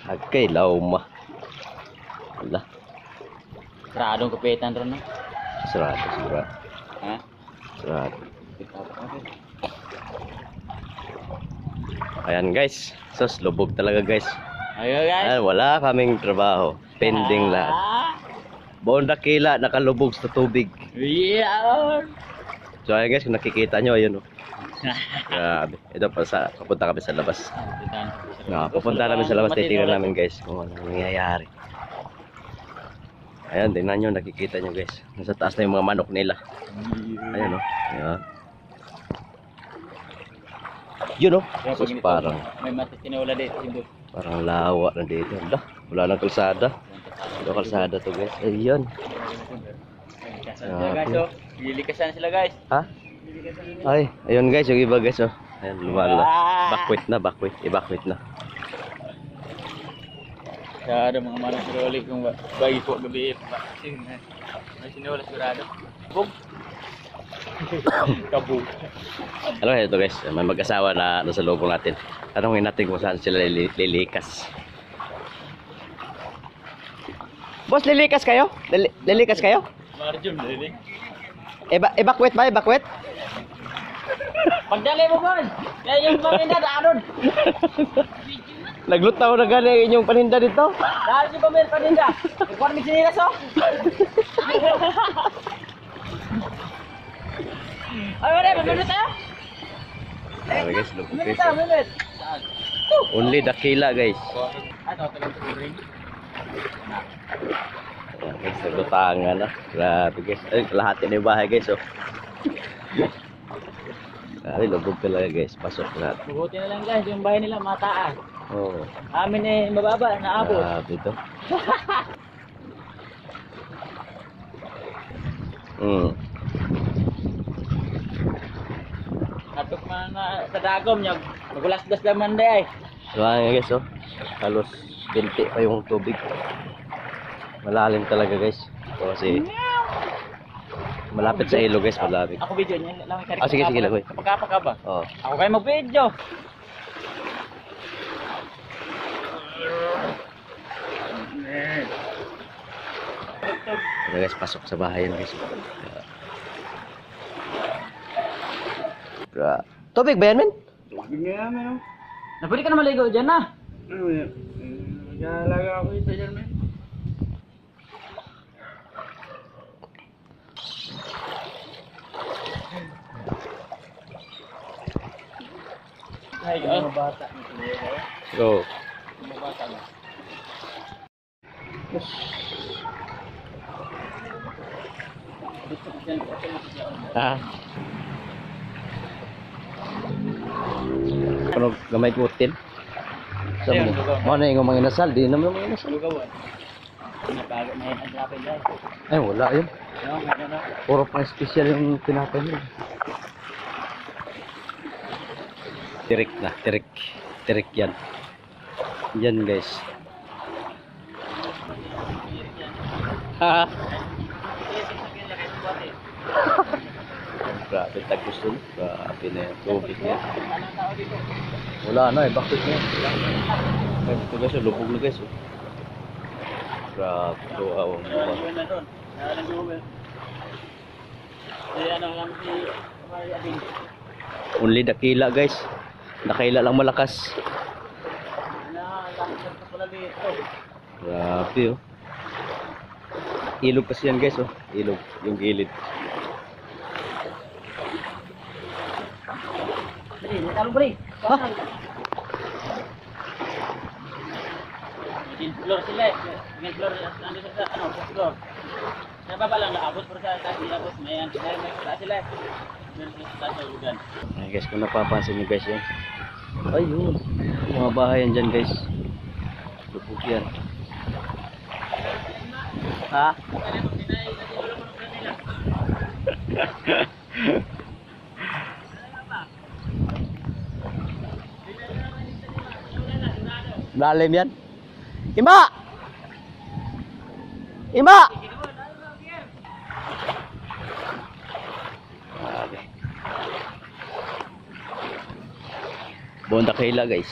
Agkay lauma. Wala. Saradong kapitan ron na. Sarado siguro. Ha? Sarado. Ayan guys. Sus, lubog talaga guys. Ayo guys. Ayan, wala kaming trabaho. Pending lahat. Buong dakila nakalubog sa tubig. Yeah. So ayan guys, kung nakikita nyo, ayun o. Grabe. Ito pa papunta kami sa labas. Papunta namin sa labas, titignan namin guys kung ano nangyayari. Ayan, tingnan nyo, nakikita nyo guys. Nasa taas na yung mga manok nila. Ayan o. Ayan. Yun o. Sus, parang may matitinawala dito. parang lawa na dito. Wala nang kalsada. Wala kalsada to guys. Ayun. Guys, oh. Lilikasan sila guys. Ha? Ay, ayun guys, yung iba guys oh. Ayan, lumala. Bakwit. Evacuate na. Kaya ada mga manok sila kung bagi ko gabi. May sinawala sigurado. Bug. Kabog. Ano ito guys, may mag-asawa na nasa loob natin. Tanungin natin kung saan sila lilikas. Boss, lilikas kayo? Lilikas kayo? Marjum, lilik. Evacuate ba? Evacuate? Pagdali mo boss! Kaya yung paminda doon! Naglutaw na gani inyong paninda dito? Dahil si paminda paninda! Ikuan may sinilas oh! Ay, wala! Maminit tayo! Sabi guys, lubog Maminit guys. tayo! Maminit! Only dakila guys. Ano? Talang tuloy. Ayan guys, naglutangan na. Grabe guys. Ay, lahat na yung bahay guys oh. Ay, lubog talaga guys. Pasok lahat. Mabuti na lang guys, yung bahay nila mataas. Oo. Amin eh, mababa, naabot. Grabe ito. Natok man na sa dagom niya, magulas-gas naman day ay. So ayan guys oh. Halos 20 pa yung tubig. Malalim talaga guys. Kasi malapit sa ilog guys, malapit. Ako video niya, lang kari. Sige, lagoy. Kapag ka ba? Oo. Ako kayo mag-video. Ito guys, pasok sa bahay yan guys. Tubig ba yan, men? Ganyan, men. Napwede ka na maligo dyan na. Ano yan? Nag-aalaga ako ito dyan, men. Ay, Mga bata. Oo. mga bata na. Ah. Ano gamay putin? Sa Ayun, mo. lugaw. Mo na yung mga inasal, di naman mga inasal. Lugawan. Nabago na yun ang lapin guys. Ay, wala yun. Ano, ano. Puro pang special yung tinapay nila. Tirik na, tirik. Tirik yan. Yan guys. Ha. Grabe tagusto. Grabe na yung tubig niya. Wala na eh, bakit niya? Ito guys, lubog na guys. Grabe, tuaw. Only dakila guys. Nakaila lang malakas. Grabe oh. Ilog kasi yan guys oh. Ilog, yung gilid. Ha? Floor sila eh. Ngayon floor, nandito sa ano, floor. Sa baba lang naabot, pero sa taas niabot. May taas sila eh. Meron sila sa taas sa ugan. Ay guys, kung napapansin nyo guys yan. Ayun. Mga bahay yan dyan guys. Lubog yan. Ha? Lalim yan. Ima! Ima! Grabe. Bonda kaila guys.